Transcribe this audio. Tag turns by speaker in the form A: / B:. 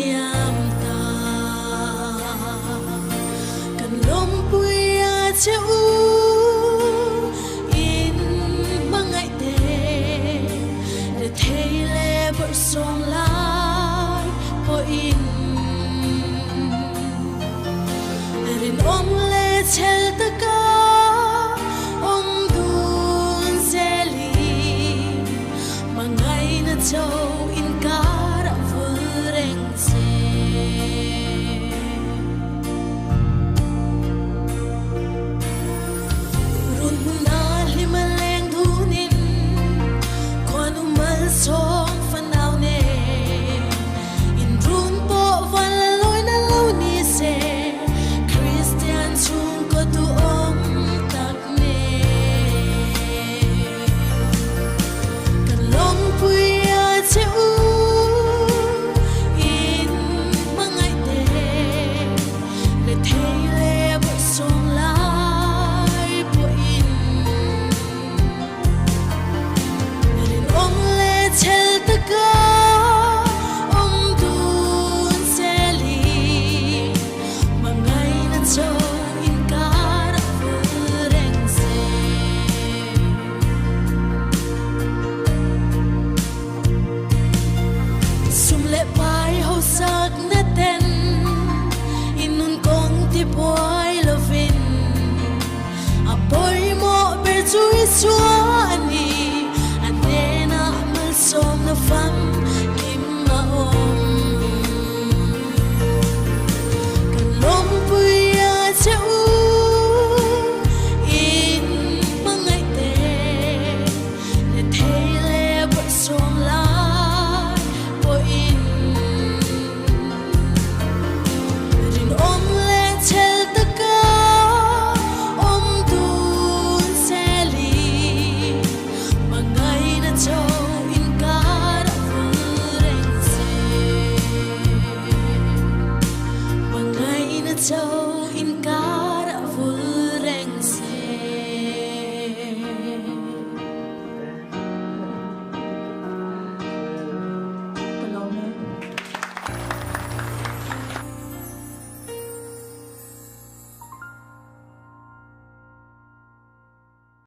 A: niam ta kan lom puya cheu in mangai te de theile bor song lai po in rin om le chel ta ka om dun seli mangai na chau in kara vureng se run na limaleng dhunin kon umal song fanau ne in run po van loi na lo ni se Christian chung ko tu om tak ne kan long puya cheu in mangai te le theile bo song lai po in rin ong le chel ta ka om dun seli mangai na chau in kara vureng se sum le pai ho sak na ten inun kong ti boy lovin a boy mo ber chui